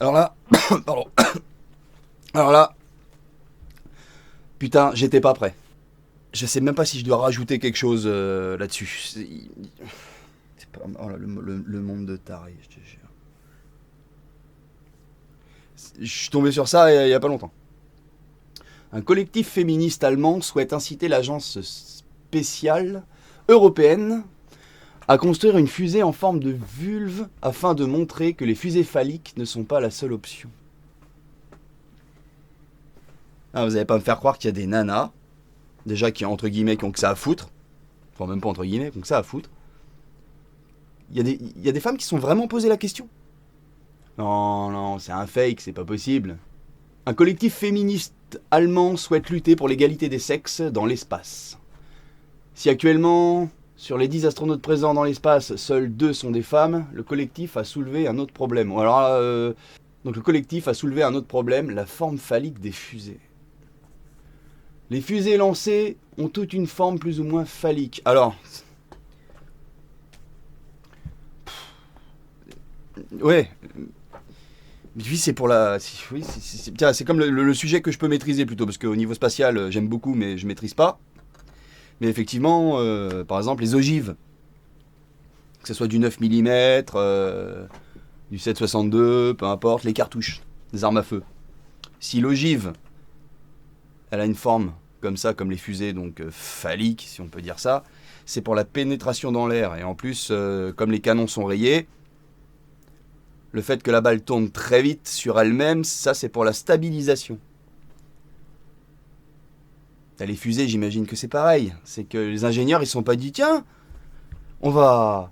Alors là, pardon. Alors là, putain, j'étais pas prêt. Je sais même pas si je dois rajouter quelque chose là-dessus. C'est pas... Oh là, le monde de taré, je te jure. Je suis tombé sur ça il y a pas longtemps. Un collectif féministe allemand souhaite inciter l'agence spatiale européenne à construire une fusée en forme de vulve afin de montrer que les fusées phalliques ne sont pas la seule option. Ah, vous n'allez pas me faire croire qu'il y a des nanas, déjà qui entre guillemets qui ont que ça à foutre, enfin même pas entre guillemets, qui ont que ça à foutre. Il y a des femmes qui se sont vraiment posé la question. Non, non, c'est un fake, c'est pas possible. Un collectif féministe allemand souhaite lutter pour l'égalité des sexes dans l'espace. Si actuellement, sur les 10 astronautes présents dans l'espace, seuls 2 sont des femmes, le collectif a soulevé un autre problème. Alors, donc le collectif a soulevé un autre problème, la forme phallique des fusées. Les fusées lancées ont toute une forme plus ou moins phallique. Alors, ouais. Oui, c'est pour la. Oui, c'est comme le sujet que je peux maîtriser plutôt, parce qu'au niveau spatial, j'aime beaucoup, mais je maîtrise pas. Mais effectivement, par exemple, les ogives, que ce soit du 9 mm, du 7,62, peu importe, les cartouches, des armes à feu. Si l'ogive, elle a une forme comme ça, comme les fusées, donc phallique, si on peut dire ça, c'est pour la pénétration dans l'air. Et en plus, comme les canons sont rayés, le fait que la balle tourne très vite sur elle-même, ça c'est pour la stabilisation. T'as les fusées, j'imagine que c'est pareil. C'est que les ingénieurs, ils se sont pas dit, tiens, on va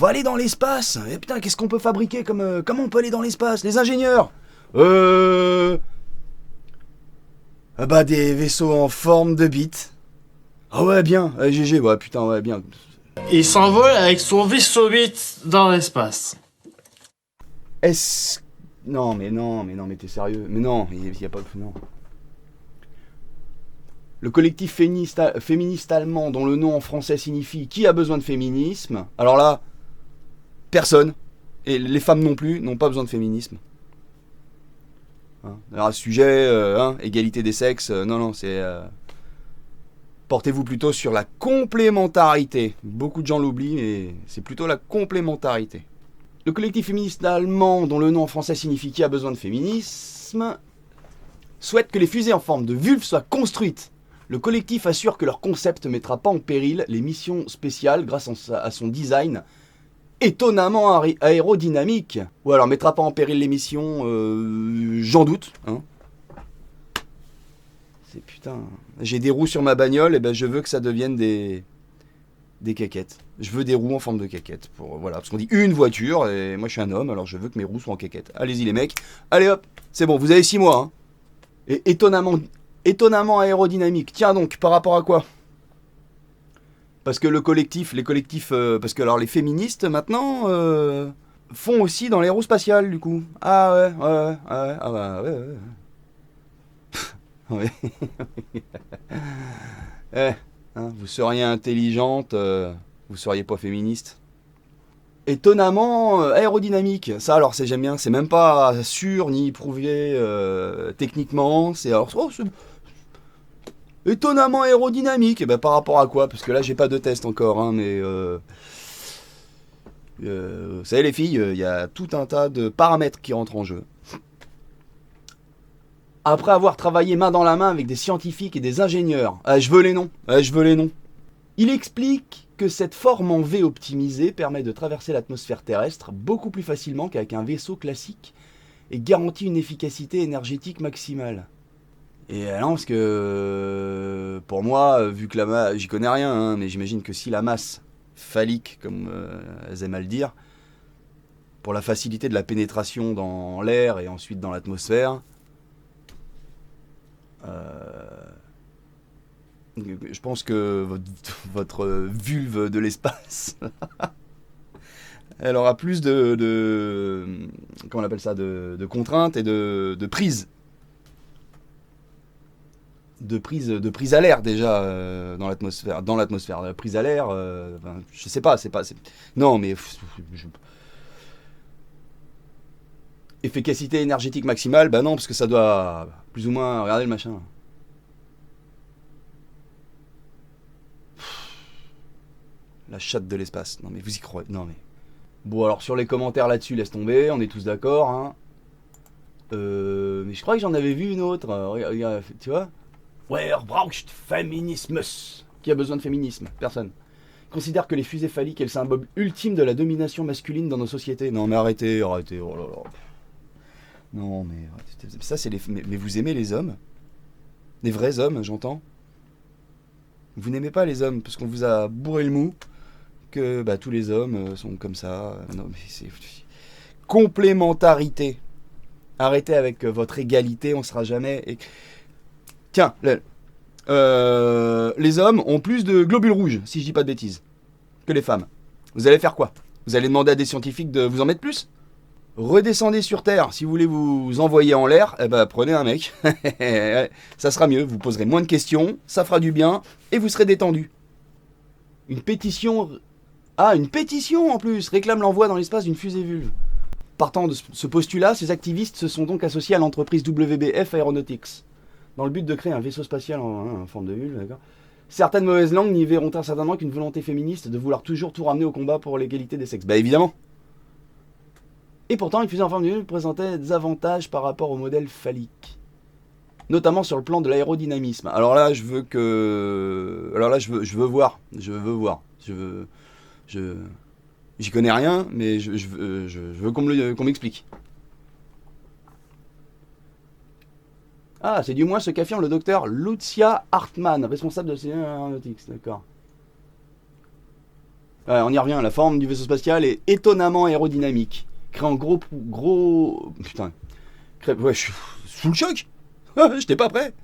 aller dans l'espace. Et putain, qu'est-ce qu'on peut fabriquer comme, comment on peut aller dans l'espace? Les ingénieurs ah bah des vaisseaux en forme de bite. Ah ouais, bien, GG, ouais, putain, ouais, bien. Il s'envole avec son vaisseau 8 dans l'espace. Est-ce... Non, mais t'es sérieux. Mais non, il y a pas... Non. Le collectif féministe allemand, dont le nom en français signifie « Qui a besoin de féminisme ?» Alors là, personne. Et les femmes non plus n'ont pas besoin de féminisme. Hein. Alors à ce sujet, égalité des sexes, non, c'est... Portez-vous plutôt sur la complémentarité. Beaucoup de gens l'oublient, mais c'est plutôt la complémentarité. Le collectif féministe allemand, dont le nom en français signifie « Qui a besoin de féminisme ?» souhaite que les fusées en forme de vulve soient construites. Le collectif assure que leur concept ne mettra pas en péril les missions spéciales grâce à son design étonnamment aérodynamique. Ou alors mettra pas en péril les missions, j'en doute. Hein. C'est putain... J'ai des roues sur ma bagnole, et ben je veux que ça devienne des caquettes. Je veux des roues en forme de caquettes. Voilà, parce qu'on dit une voiture, et moi je suis un homme, alors je veux que mes roues soient en caquettes. Allez-y les mecs, allez hop, c'est bon, vous avez 6 mois. Hein. Et étonnamment aérodynamique. Tiens donc, par rapport à quoi? Parce que les collectifs, parce que alors les féministes maintenant font aussi dans l'aérospatial du coup. Ah ouais, ah bah ouais. Ouais. Hein, vous seriez intelligente, vous seriez pas féministe. Étonnamment aérodynamique. Ça alors j'aime bien, c'est même pas sûr ni prouvé techniquement. C'est alors c'est étonnamment aérodynamique. Et ben par rapport à quoi? Parce que là j'ai pas de test encore, hein, mais vous savez les filles, il y a tout un tas de paramètres qui rentrent en jeu. Après avoir travaillé main dans la main avec des scientifiques et des ingénieurs, je veux les noms. Il explique que cette forme en V optimisée permet de traverser l'atmosphère terrestre beaucoup plus facilement qu'avec un vaisseau classique et garantit une efficacité énergétique maximale. Et non, parce que pour moi, vu que la masse, j'y connais rien, hein, mais j'imagine que si la masse phallique, comme elles aiment à le dire, pour la facilité de la pénétration dans l'air et ensuite dans l'atmosphère, je pense que votre vulve de l'espace, elle aura plus comment on appelle ça, de contraintes et de prise. De prise à l'air déjà dans l'atmosphère. La prise à l'air, je sais pas, non mais Efficacité énergétique maximale, bah non, parce que ça doit plus ou moins... Regardez le machin. La chatte de l'espace. Non mais vous y croyez? Non mais... Bon alors sur les commentaires là-dessus, laisse tomber, on est tous d'accord. Hein. Mais je crois que j'en avais vu une autre. Regarde, tu vois? Wer braucht Feminismus? Qui a besoin de féminisme? Personne. Considère que les fusées phalliques est le symbole ultime de la domination masculine dans nos sociétés. Non mais arrêtez, arrêtez. Oh là là. Non mais... Ça c'est les... Mais vous aimez les hommes? Les vrais hommes, j'entends. Vous n'aimez pas les hommes parce qu'on vous a bourré le mou. Que bah, tous les hommes sont comme ça. Non mais c'est... Complémentarité. Arrêtez avec votre égalité, on sera jamais... Tiens, les hommes ont plus de globules rouges, si je dis pas de bêtises, que les femmes. Vous allez faire quoi? Vous allez demander à des scientifiques de vous en mettre plus? Redescendez sur Terre, si vous voulez vous envoyer en l'air, eh ben prenez un mec. Ça sera mieux, vous poserez moins de questions, ça fera du bien, et vous serez détendu. Une pétition... Ah, une pétition en plus réclame l'envoi dans l'espace d'une fusée vulve. Partant de ce postulat, ces activistes se sont donc associés à l'entreprise WBF Aeronautics, dans le but de créer un vaisseau spatial en forme de vulve, d'accord. Certaines mauvaises langues n'y verront très certainement qu'une volonté féministe de vouloir toujours tout ramener au combat pour l'égalité des sexes. Bah évidemment. Et pourtant, une fusée en forme de vulve présentait des avantages par rapport au modèle phallique. Notamment sur le plan de l'aérodynamisme. Alors là, je veux que... Alors là, je veux voir. J'y connais rien, mais je veux qu'on m'explique. Ah, c'est du moins ce qu'affirme le docteur Lucia Hartmann, responsable de l'aéronautique, d'accord. Ouais, on y revient, la forme du vaisseau spatial est étonnamment aérodynamique. Créant gros... Putain. Ouais, je suis sous le choc. J'étais pas prêt.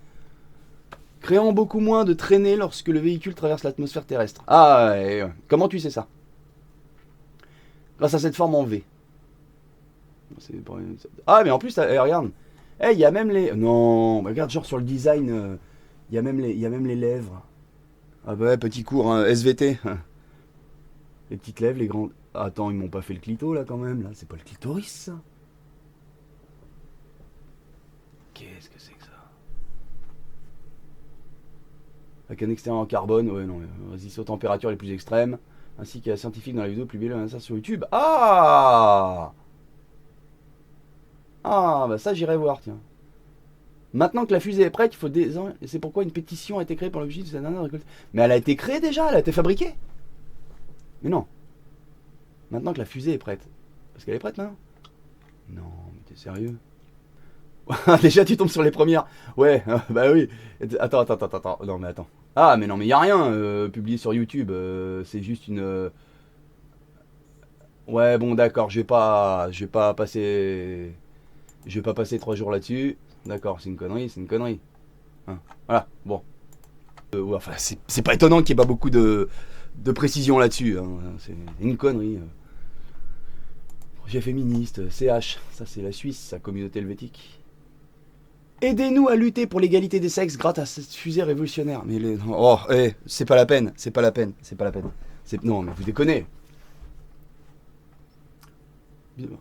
Créant beaucoup moins de traînées lorsque le véhicule traverse l'atmosphère terrestre. Ah, ouais. Comment tu sais ça? Grâce à cette forme en V. Ah, mais en plus, regarde. Il y a même les... Non, regarde, genre sur le design, il y a même les lèvres. Ah bah ouais, petit cours, hein, SVT. Les petites lèvres, les grandes... Attends, ils m'ont pas fait le clito, là, quand même, là. C'est pas le clitoris, ça? Qu'est-ce que c'est que ça? Avec un extérieur en carbone, ouais, non, résiste aux températures les plus extrêmes, ainsi qu'à la scientifique dans la vidéo publiée ça sur YouTube. Ah! Ah, bah ça, j'irai voir, tiens. Maintenant que la fusée est prête, il faut des ans. Et c'est pourquoi une pétition a été créée pour l'objectif de cette dernière récolte. Mais elle a été créée déjà, elle a été fabriquée. Mais non. Maintenant que la fusée est prête. Parce qu'elle est prête maintenant. Non, mais t'es sérieux? Déjà tu tombes sur les premières. Ouais, bah oui. Attends. Non mais attends. Ah mais non mais y a rien publié sur YouTube. C'est juste une. Ouais bon d'accord. Je vais pas passer. Je vais pas passer 3 jours là-dessus. D'accord, c'est une connerie. Hein, voilà. Bon. Ouais, enfin c'est pas étonnant qu'il y ait pas beaucoup de précision là-dessus. Hein. C'est une connerie. Projet féministe, CH. Ça c'est la Suisse, sa communauté helvétique. Aidez-nous à lutter pour l'égalité des sexes grâce à cette fusée révolutionnaire. Mais oh, c'est pas la peine. Non, mais vous déconnez.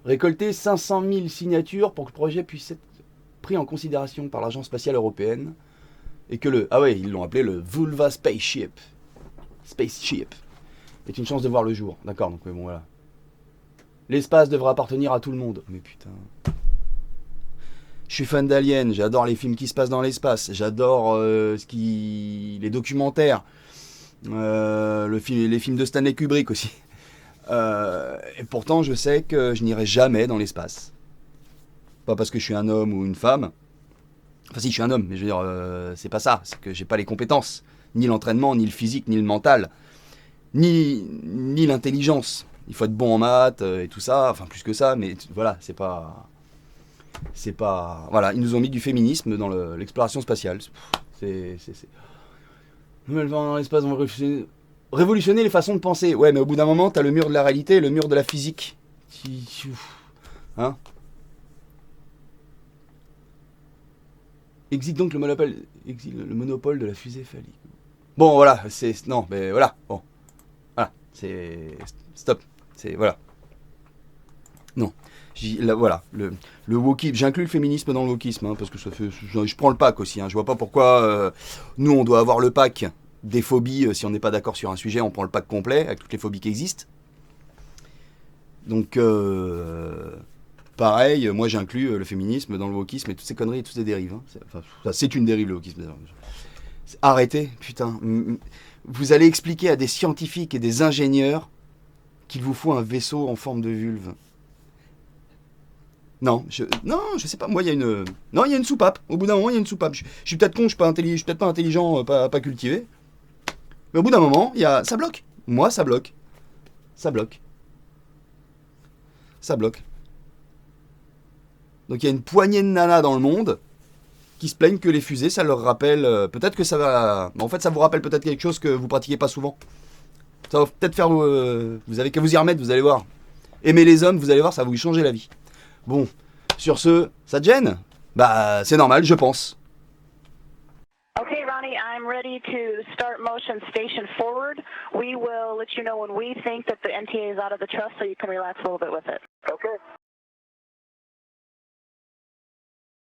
Récolter 500 000 signatures pour que le projet puisse être pris en considération par l'Agence spatiale européenne. Et que ah ouais, ils l'ont appelé le Vulva Spaceship. Est une chance de voir le jour. D'accord, donc bon voilà. L'espace devra appartenir à tout le monde. Mais putain... Je suis fan d'Alien, j'adore les films qui se passent dans l'espace, j'adore les documentaires, les films de Stanley Kubrick aussi. Et pourtant, je sais que je n'irai jamais dans l'espace. Pas parce que je suis un homme ou une femme. Enfin, si, je suis un homme, mais je veux dire, c'est pas ça. C'est que j'ai pas les compétences, ni l'entraînement, ni le physique, ni le mental, ni l'intelligence. Il faut être bon en maths et tout ça, enfin plus que ça, mais voilà, c'est pas... Voilà, ils nous ont mis du féminisme dans l'exploration spatiale. Nouvelle vent dans l'espace, on va révolutionner les façons de penser. Ouais, mais au bout d'un moment, t'as le mur de la réalité et le mur de la physique. Hein? Existe donc le monopole de la fusée phallique. Bon, voilà, non, mais voilà, bon. Voilà, c'est... Stop. Voilà. Non. Voilà, le wokisme, j'inclus le féminisme dans le wokisme, parce que je prends le pack aussi, je vois pas pourquoi nous on doit avoir le pack des phobies, si on n'est pas d'accord sur un sujet, on prend le pack complet, avec toutes les phobies qui existent. Donc, pareil, moi j'inclus le féminisme dans le wokisme et toutes ces conneries et toutes ces dérives. C'est une dérive le wokisme. Arrêtez, putain. Vous allez expliquer à des scientifiques et des ingénieurs qu'il vous faut un vaisseau en forme de vulve. Non, je sais pas. Moi, il y a une soupape. Au bout d'un moment, il y a une soupape. Je suis peut-être con, je suis peut-être pas intelligent, pas cultivé. Mais au bout d'un moment, ça bloque. Moi, ça bloque. Ça bloque. Ça bloque. Donc il y a une poignée de nanas dans le monde qui se plaignent que les fusées, ça leur rappelle... peut-être que ça va... En fait, ça vous rappelle peut-être quelque chose que vous pratiquez pas souvent. Ça va peut-être faire... vous avez qu'à vous y remettre, vous allez voir. Aimer les hommes, vous allez voir, ça va vous changer la vie. Bon, sur ce, ça te gêne ? Bah, c'est normal, je pense. Okay, Ronnie, I'm ready to start motion station forward. We will let you know when we think that the NTA is out of the trust so you can relax a little bit with it. Okay.